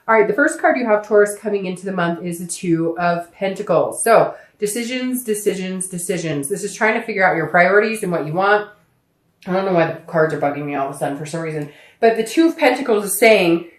All right, the first card you have, Taurus, coming into the month is the Two of Pentacles. So decisions, decisions, decisions. This is trying to figure out your priorities and what you want. I don't know why the cards are bugging me all of a sudden for some reason. But the Two of Pentacles is saying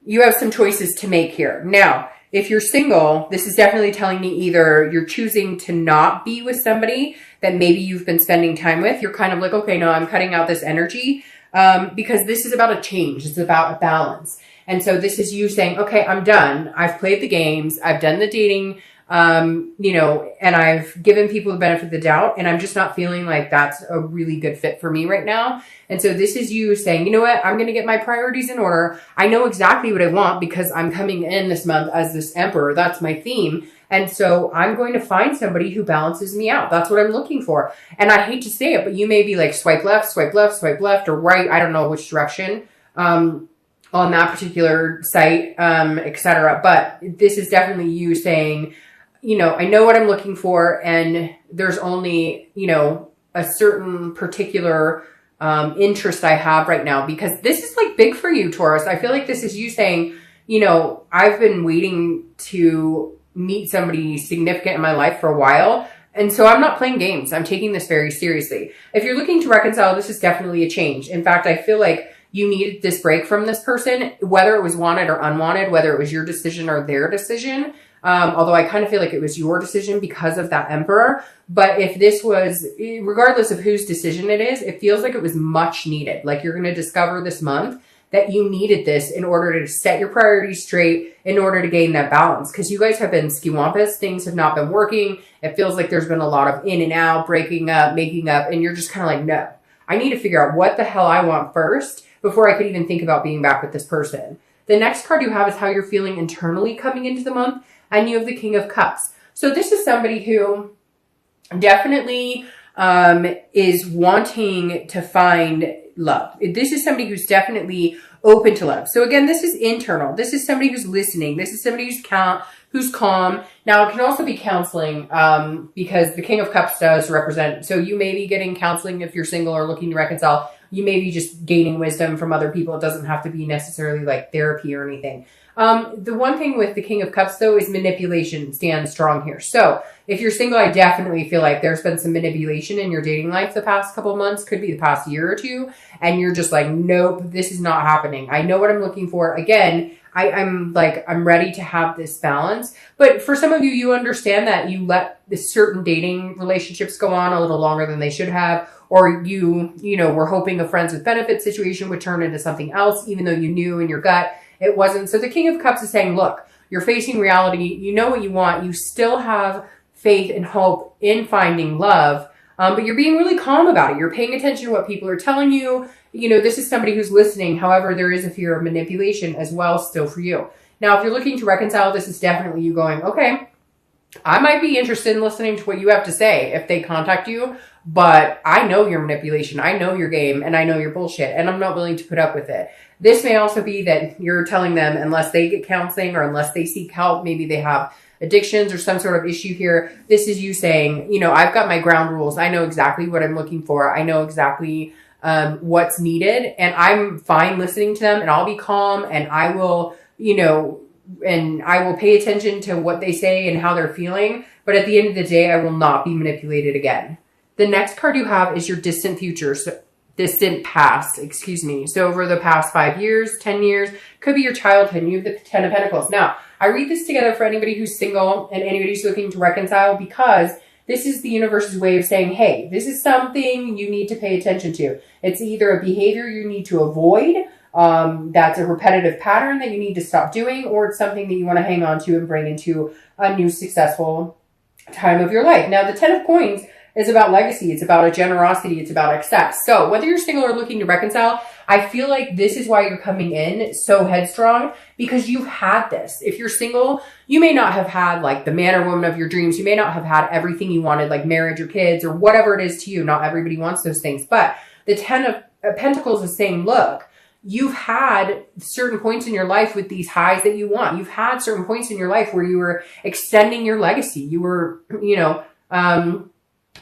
you have some choices to make here. Now, if you're single, this is definitely telling me either you're choosing to not be with somebody that maybe you've been spending time with. You're kind of like, okay, no, I'm cutting out this energy because this is about a change. It's about a balance. And so this is you saying, okay, I'm done. I've played the games. I've done the dating, you know, and I've given people the benefit of the doubt. And I'm just not feeling like that's a really good fit for me right now. And so this is you saying, you know what? I'm going to get my priorities in order. I know exactly what I want because I'm coming in this month as this emperor. That's my theme. And so I'm going to find somebody who balances me out. That's what I'm looking for. And I hate to say it, but you may be like swipe left, swipe left, swipe left, or right. I don't know which direction. On that particular site, etc. But this is definitely you saying, you know, I know what I'm looking for, and there's only, you know, a certain particular interest I have right now, because this is like big for you, Taurus. I feel like this is you saying, you know, I've been waiting to meet somebody significant in my life for a while. And so I'm not playing games. I'm taking this very seriously. If you're looking to reconcile, this is definitely a change. In fact, I feel like you needed this break from this person, whether it was wanted or unwanted, whether it was your decision or their decision. Although I kind of feel like it was your decision because of that emperor. But if this was, regardless of whose decision it is, it feels like it was much needed. Like you're going to discover this month that you needed this in order to set your priorities straight, in order to gain that balance. Because you guys have been skiwampus. Things have not been working. It feels like there's been a lot of in and out, breaking up, making up. And you're just kind of like, no, I need to figure out what the hell I want first before I could even think about being back with this person. The next card you have is how you're feeling internally coming into the month. And you have the King of Cups. So this is somebody who definitely is wanting to find love. This is somebody who's definitely open to love. So again, this is internal. This is somebody who's listening. This is somebody who's calm. Now, it can also be counseling because the King of Cups does represent. So you may be getting counseling if you're single or looking to reconcile. You may be just gaining wisdom from other people. It doesn't have to be necessarily like therapy or anything. The one thing with the King of Cups, though, is manipulation stands strong here. So if you're single, I definitely feel like there's been some manipulation in your dating life the past couple months, could be the past year or two. And you're just like, nope, this is not happening. I know what I'm looking for. Again, I'm ready to have this balance. But for some of you, you understand that you let certain dating relationships go on a little longer than they should have. Or you know, were hoping a friends with benefits situation would turn into something else, even though you knew in your gut it wasn't. So the King of Cups is saying, look, you're facing reality. You know what you want. You still have faith and hope in finding love, but you're being really calm about it. You're paying attention to what people are telling you. You know, this is somebody who's listening. However, there is a fear of manipulation as well still for you. Now, if you're looking to reconcile, this is definitely you going, okay, I might be interested in listening to what you have to say if they contact you, but I know your manipulation. I know your game, and I know your bullshit, and I'm not willing to put up with it. This may also be that you're telling them unless they get counseling or unless they seek help, maybe they have addictions or some sort of issue here. This is you saying, you know, I've got my ground rules. I know exactly what I'm looking for. I know exactly what's needed, and I'm fine listening to them, and I'll be calm, and I will, you know, and I will pay attention to what they say and how they're feeling. But at the end of the day, I will not be manipulated again. The next card you have is your distant future. So distant past, excuse me. So over the past 5 years, 10 years, could be your childhood. You have the 10 of Pentacles. Now, I read this together for anybody who's single and anybody who's looking to reconcile, because this is the universe's way of saying, hey, this is something you need to pay attention to. It's either a behavior you need to avoid, that's a repetitive pattern that you need to stop doing, or it's something that you want to hang on to and bring into a new successful time of your life. Now, the 10 of Coins is about legacy. It's about a generosity. It's about excess. So whether you're single or looking to reconcile, I feel like this is why you're coming in so headstrong, because you've had this. If you're single, you may not have had like the man or woman of your dreams. You may not have had everything you wanted, like marriage or kids or whatever it is to you. Not everybody wants those things. But the 10 of Pentacles is saying, look, you've had certain points in your life with these highs that you want. You've had certain points in your life where you were extending your legacy. You were, you know,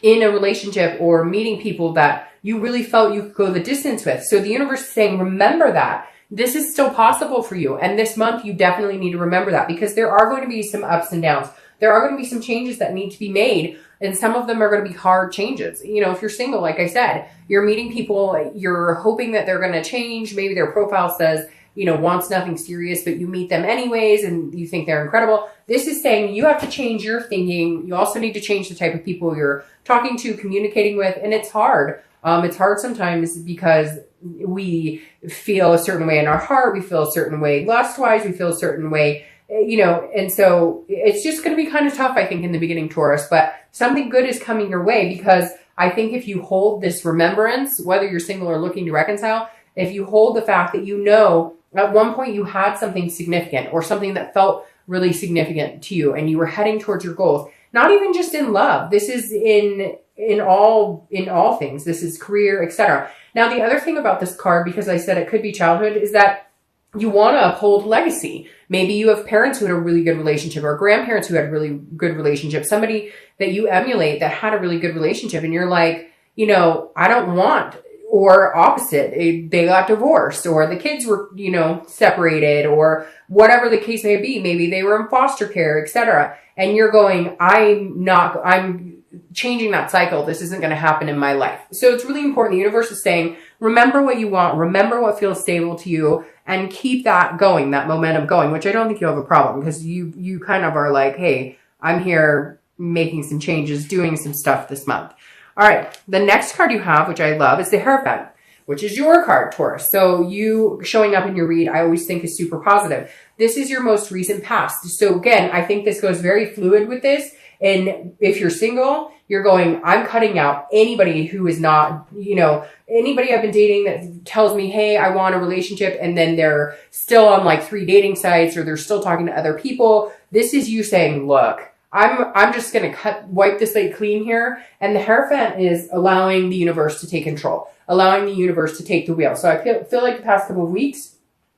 in a relationship or meeting people that you really felt you could go the distance with. So the universe is saying, remember that. this is still possible for you. And this month, you definitely need to remember that, because there are going to be some ups and downs. There are going to be some changes that need to be made. And some of them are going to be hard changes. You know, if you're single, like I said, you're meeting people, you're hoping that they're going to change. Maybe their profile says, you know, wants nothing serious, but you meet them anyways and you think they're incredible. This is saying you have to change your thinking. You also need to change the type of people you're talking to, communicating with. And it's hard. It's hard sometimes because we feel a certain way in our heart. We feel a certain way lust-wise. We feel a certain way, you know, and so it's just going to be kind of tough, I think, in the beginning, Taurus, but something good is coming your way, because I think if you hold this remembrance, whether you're single or looking to reconcile, if you hold the fact that, you know, at one point you had something significant or something that felt really significant to you and you were heading towards your goals, not even just in love. This is in all things. This is career, etc. Now, the other thing about this card, because I said it could be childhood, is that you want to uphold legacy. Maybe you have parents who had a really good relationship, or grandparents who had a really good relationship, somebody that you emulate that had a really good relationship. And you're like, you know, I don't want, or opposite, they got divorced, or the kids were, you know, separated, or whatever the case may be. Maybe they were in foster care, etc. And you're going, I'm changing that cycle. This isn't going to happen in my life. So it's really important. The universe is saying, remember what you want, remember what feels stable to you, and keep that going, that momentum going, which I don't think you have a problem, because you kind of are like, hey, I'm here making some changes, doing some stuff this month. All right. The next card you have, which I love, is the Hierophant, which is your card, Taurus. So you showing up in your read, I always think is super positive. This is your most recent past. So again, I think this goes very fluid with this. And if you're single, you're going, I'm cutting out anybody who is not, you know, anybody I've been dating that tells me, hey, I want a relationship, and then they're still on like 3 dating sites, or they're still talking to other people. This is you saying, look, I'm just going to wipe the slate clean here. And the Hierophant is allowing the universe to take control, allowing the universe to take the wheel. So I feel like the past couple of weeks,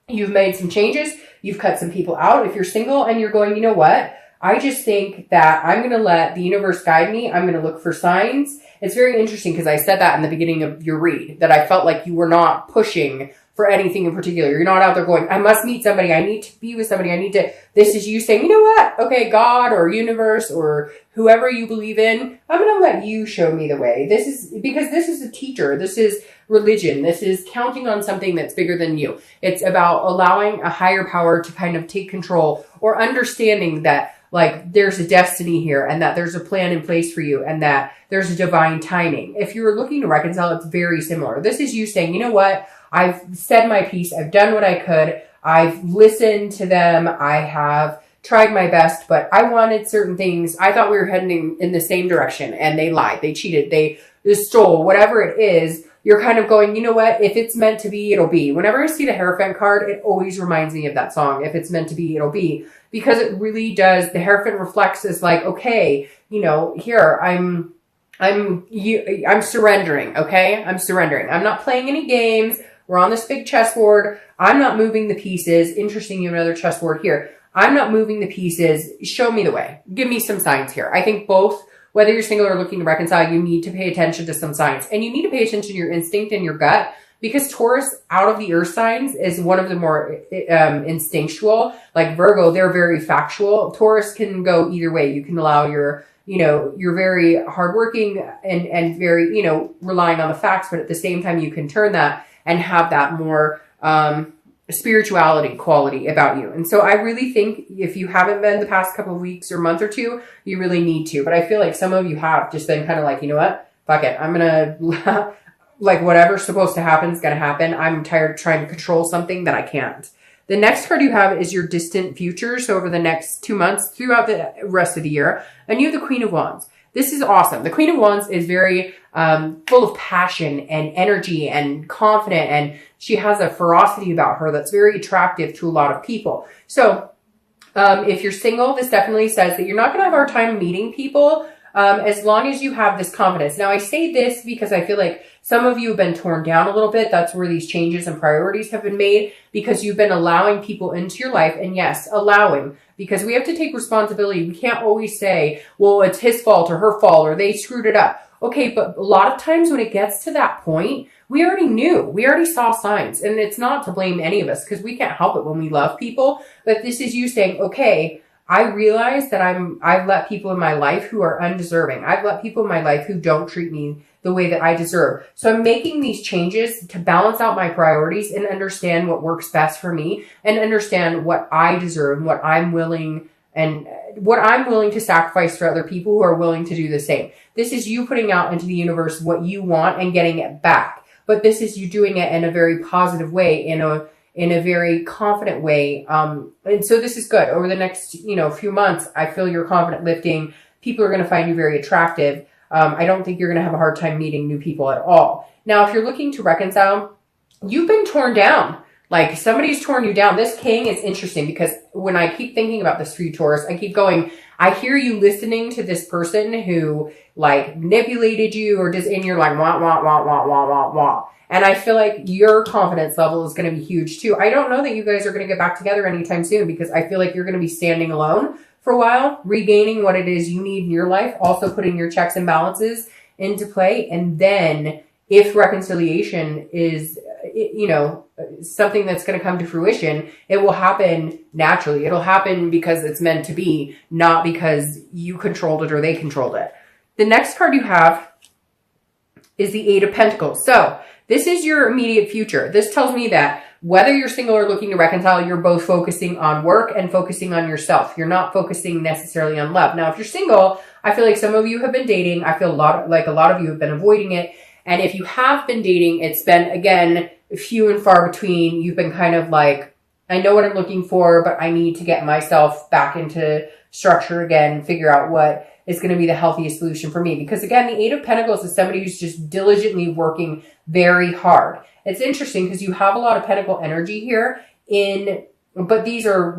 you've made some changes. You've cut some people out. If you're single and you're going, you know what? I just think that I'm going to let the universe guide me. I'm going to look for signs. It's very interesting because I said that in the beginning of your read, that I felt like you were not pushing for anything in particular. You're not out there going, I must meet somebody. I need to be with somebody. This is you saying, you know what? Okay, God or universe or whoever you believe in, I'm going to let you show me the way. This is because this is a teacher. This is religion. This is counting on something that's bigger than you. It's about allowing a higher power to kind of take control, or understanding that like there's a destiny here, and that there's a plan in place for you, and that there's a divine timing. If you're looking to reconcile, it's very similar. This is you saying, you know what? I've said my piece. I've done what I could. I've listened to them. I have tried my best, but I wanted certain things. I thought we were heading in the same direction, and they lied. They cheated. They stole, whatever it is. You're kind of going, you know what? If it's meant to be, it'll be. Whenever I see the Hierophant card, it always reminds me of that song. If it's meant to be, it'll be. Because it really does. The Hierophant reflects as like, okay, you know, here, I'm surrendering, okay? I'm surrendering. I'm not playing any games. We're on this big chessboard. I'm not moving the pieces. Interesting, you have another chessboard here. I'm not moving the pieces. Show me the way. Give me some signs here. I think both, whether you're single or looking to reconcile, you need to pay attention to some signs. And you need to pay attention to your instinct and your gut, because Taurus, out of the earth signs, is one of the more instinctual. Like Virgo, they're very factual. Taurus can go either way. You can allow your, you know, you're very hardworking and very, you know, relying on the facts, but at the same time, you can turn that and have that more spirituality quality about you. And so I really think if you haven't been the past couple of weeks or month or two, you really need to. But I feel like some of you have just been kind of like, you know what? Fuck it. I'm going to, like, whatever's supposed to happen is going to happen. I'm tired of trying to control something that I can't. The next card you have is your distant future. So over the next 2 months, throughout the rest of the year. And you have the Queen of Wands. This is awesome. The Queen of Wands is very full of passion and energy and confident, and she has a ferocity about her that's very attractive to a lot of people. So if you're single, this definitely says that you're not going to have a hard time meeting people as long as you have this confidence. Now, I say this because I feel like some of you have been torn down a little bit. That's where these changes and priorities have been made, because you've been allowing people into your life. And yes, allowing, because we have to take responsibility. We can't always say, well, it's his fault or her fault or they screwed it up. Okay, but a lot of times when it gets to that point, we already knew, we already saw signs. And it's not to blame any of us because we can't help it when we love people. But this is you saying, okay, I realize that I've let people in my life who are undeserving. I've let people in my life who don't treat me the way that I deserve. So I'm making these changes to balance out my priorities and understand what works best for me and understand what I deserve and what I'm willing to sacrifice for other people who are willing to do the same. This is you putting out into the universe what you want and getting it back. But this is you doing it in a very positive way, in a very confident way. And so this is good. Over the next, few months, I feel your confident lifting. People are going to find you very attractive. I don't think you're going to have a hard time meeting new people at all. Now, if you're looking to reconcile, you've been torn down. Like somebody's torn you down. This king is interesting because when I keep thinking about this for you, Taurus, I keep going, I hear you listening to this person who like manipulated you or just and you're like, wah, wah, wah, wah, wah, wah, wah. And I feel like your confidence level is going to be huge too. I don't know that you guys are going to get back together anytime soon because I feel like you're going to be standing alone for a while, regaining what it is you need in your life, also putting your checks and balances into play. And then if reconciliation is, something that's going to come to fruition, it will happen naturally. It'll happen because it's meant to be, not because you controlled it or they controlled it. The next card you have is the Eight of Pentacles. So this is your immediate future. This tells me that whether you're single or looking to reconcile, you're both focusing on work and focusing on yourself. You're not focusing necessarily on love. Now, if you're single, I feel like some of you have been dating. I feel like a lot of you have been avoiding it. And if you have been dating, it's been, again, few and far between. You've been kind of like, I know what I'm looking for, but I need to get myself back into structure again, figure out what is going to be the healthiest solution for me. Because again, the Eight of Pentacles is somebody who's just diligently working very hard. It's interesting because you have a lot of pentacle energy here but these are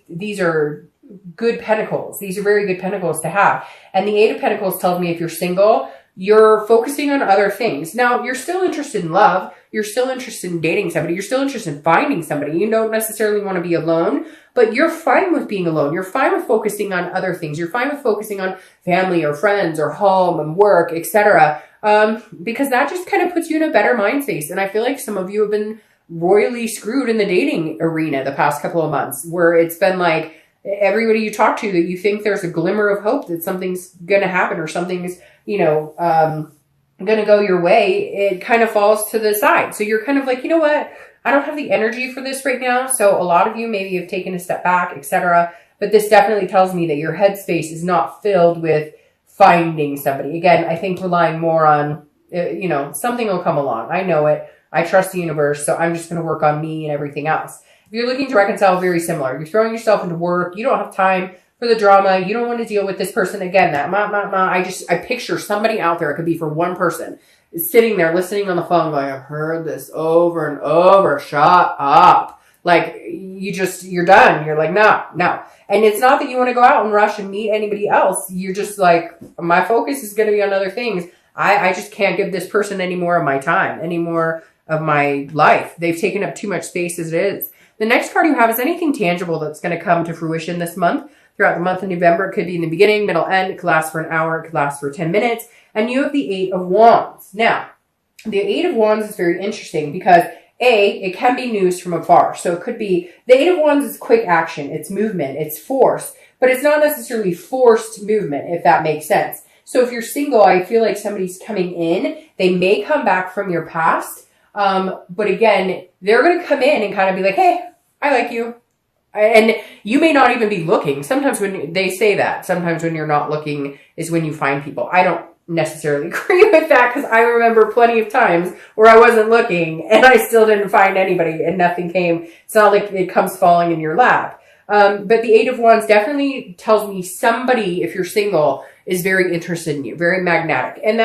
these are good pentacles. These are very good pentacles to have. And the Eight of Pentacles tells me if you're single, you're focusing on other things. Now, you're still interested in love. You're still interested in dating somebody. You're still interested in finding somebody. You don't necessarily want to be alone, but you're fine with being alone. You're fine with focusing on other things. You're fine with focusing on family or friends or home and work, etc. Because that just kind of puts you in a better mind space. And I feel like some of you have been royally screwed in the dating arena the past couple of months, where it's been like everybody you talk to that you think there's a glimmer of hope that something's going to happen or something's, going to go your way, it kind of falls to the side. So you're kind of like, you know what? I don't have the energy for this right now. So a lot of you maybe have taken a step back, etc. But this definitely tells me that your headspace is not filled with finding somebody. Again, I think relying more on, something will come along. I know it. I trust the universe. So I'm just going to work on me and everything else. If you're looking to reconcile, very similar. You're throwing yourself into work. You don't have time for the drama. You don't want to deal with this person again. I picture somebody out there. It could be for one person sitting there listening on the phone going, I've heard this over and over. Shut up. Like you're done. You're like, no. And it's not that you want to go out and rush and meet anybody else. You're just like, my focus is going to be on other things. I just can't give this person any more of my time, any more of my life. They've taken up too much space as it is. The next card you have is anything tangible that's going to come to fruition this month. Throughout the month of November, it could be in the beginning, middle, end. It could last for an hour. It could last for 10 minutes. And you have the Eight of Wands. Now, the Eight of Wands is very interesting because it can be news from afar. So it could be, the Eight of Wands is quick action. It's movement. It's force. But it's not necessarily forced movement, if that makes sense. So if you're single, I feel like somebody's coming in. They may come back from your past. But again, they're going to come in and kind of be like, hey, I like you. And you may not even be looking. Sometimes when they say that, sometimes when you're not looking is when you find people. I don't necessarily agree with that because I remember plenty of times where I wasn't looking and I still didn't find anybody and nothing came. It's not like it comes falling in your lap. But the Eight of Wands definitely tells me somebody, if you're single, is very interested in you, very magnetic. And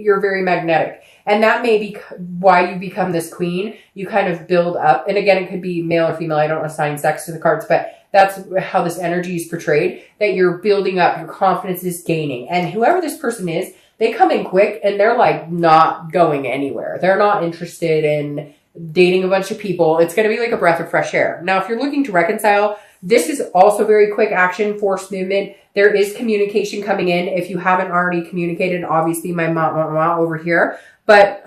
you're very magnetic. And that may be why you become this queen. You kind of build up. And again, it could be male or female. I don't assign sex to the cards, but that's how this energy is portrayed, that you're building up. Your confidence is gaining. And whoever this person is, they come in quick and they're like not going anywhere. They're not interested in dating a bunch of people. It's going to be like a breath of fresh air. Now, if you're looking to reconcile, this is also very quick action, forced movement, there is communication coming in. If you haven't already communicated, obviously my mom over here, but,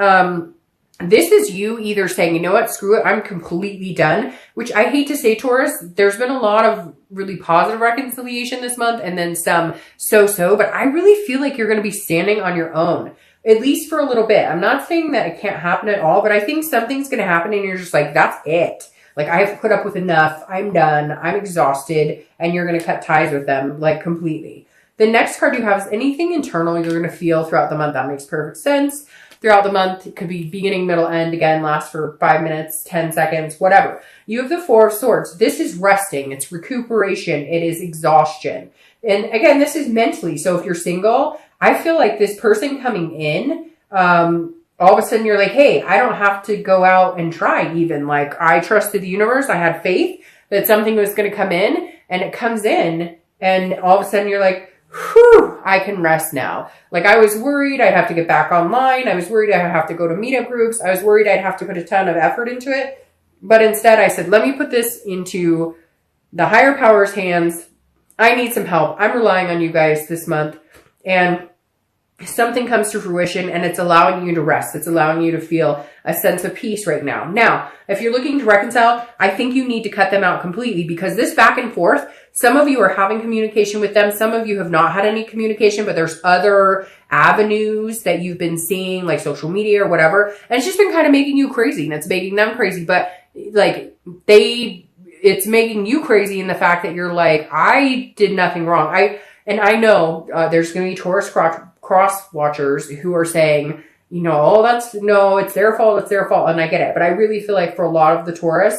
this is you either saying, you know what, screw it, I'm completely done, which I hate to say, Taurus, there's been a lot of really positive reconciliation this month and then some so-so, but I really feel like you're going to be standing on your own, at least for a little bit. I'm not saying that it can't happen at all, but I think something's going to happen and you're just like, that's it. Like, I have put up with enough. I'm done. I'm exhausted. And you're going to cut ties with them, like, completely. The next card you have is anything internal you're going to feel throughout the month. That makes perfect sense. Throughout the month, it could be beginning, middle, end. Again, lasts for 5 minutes, 10 seconds, whatever. You have the Four of Swords. This is resting. It's recuperation. It is exhaustion. And again, this is mentally. So if you're single, I feel like this person coming in, all of a sudden you're like, hey, I don't have to go out and try even. Like, I trusted the universe. I had faith that something was going to come in, and it comes in, and all of a sudden you're like, whew, I can rest now. Like, I was worried I'd have to get back online. I was worried I'd have to go to meetup groups. I was worried I'd have to put a ton of effort into it. But instead I said, let me put this into the higher power's hands. I need some help. I'm relying on you guys this month. And something comes to fruition, and it's allowing you to rest. It's allowing you to feel a sense of peace right now. Now, if you're looking to reconcile, I think you need to cut them out completely, because this back and forth, some of you are having communication with them. Some of you have not had any communication, but there's other avenues that you've been seeing, like social media or whatever. And it's just been kind of making you crazy, and it's making them crazy. But like, it's making you crazy in the fact that you're like, I did nothing wrong. I know there's going to be Taurus cross watchers who are saying, you know, oh, it's their fault. It's their fault. And I get it. But I really feel like for a lot of the Taurus,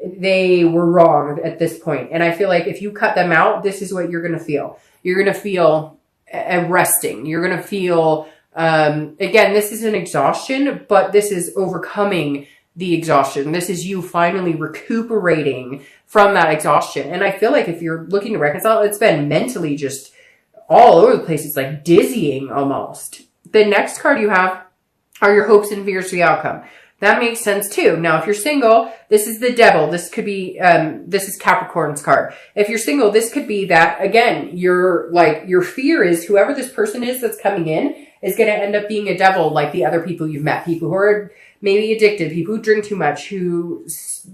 they were wrong at this point. And I feel like if you cut them out, this is what you're going to feel. You're going to feel resting. You're going to feel, again, this is an exhaustion, but this is overcoming the exhaustion. This is you finally recuperating from that exhaustion. And I feel like if you're looking to reconcile, it's been mentally just all over the place. It's like dizzying almost. The next card you have are your hopes and fears for the outcome. That makes sense too. Now, if you're single, this is the Devil. This could be, this is Capricorn's card. If you're single, this could be that, again, your fear is whoever this person is that's coming in is going to end up being a devil like the other people you've met. People who are maybe addicted, people who drink too much, who,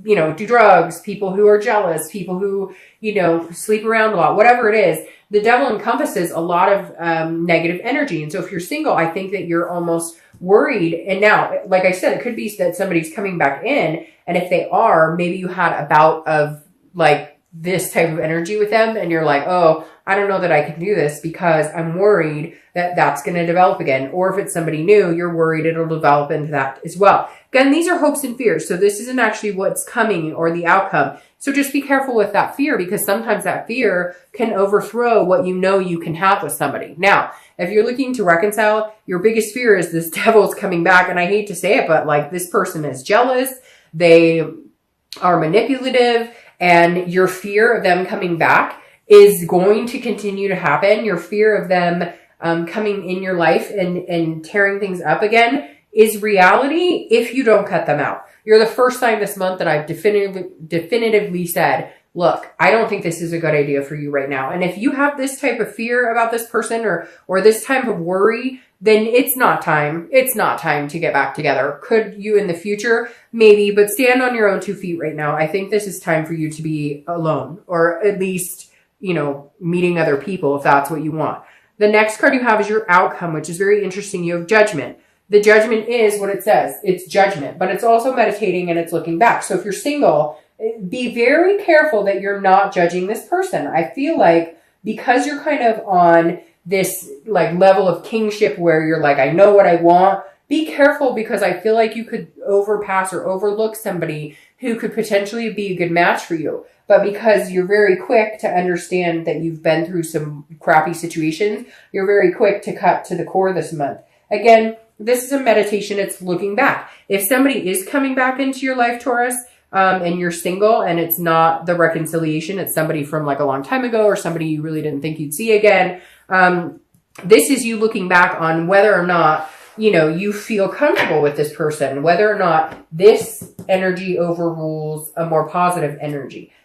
you know, do drugs, people who are jealous, people who, you know, sleep around a lot, whatever it is. The devil encompasses a lot of negative energy. And so if you're single, I think that you're almost worried. And now, like I said, it could be that somebody's coming back in. And if they are, maybe you had a bout of like this type of energy with them. And you're like, oh, I don't know that I can do this because I'm worried that that's going to develop again. Or if it's somebody new, you're worried it'll develop into that as well. Again, these are hopes and fears. So this isn't actually what's coming or the outcome. So just be careful with that fear, because sometimes that fear can overthrow what you know you can have with somebody. Now, if you're looking to reconcile, your biggest fear is this devil's coming back. And I hate to say it, but like, this person is jealous. They are manipulative, and your fear of them coming back is going to continue to happen. Your fear of them coming in your life and tearing things up again is reality if you don't cut them out. You're the first time this month that I've definitively said, look, I don't think this is a good idea for you right now. And if you have this type of fear about this person or this type of worry, then it's not time. It's not time to get back together. Could you in the future? Maybe, but stand on your own 2 feet right now. I think this is time for you to be alone, or at least, you know, meeting other people if that's what you want. The next card you have is your outcome, which is very interesting. You have Judgment. The Judgment is what it says. It's judgment, but it's also meditating and it's looking back. So if you're single, be very careful that you're not judging this person. I feel like because you're kind of on this like level of kingship where you're like, I know what I want, be careful, because I feel like you could overpass or overlook somebody who could potentially be a good match for you. But because you're very quick to understand that you've been through some crappy situations, you're very quick to cut to the core this month. Again, this is a meditation. It's looking back. If somebody is coming back into your life, Taurus, and you're single and it's not the reconciliation, it's somebody from like a long time ago or somebody you really didn't think you'd see again. This is you looking back on whether or not, you know, you feel comfortable with this person, whether or not this energy overrules a more positive energy.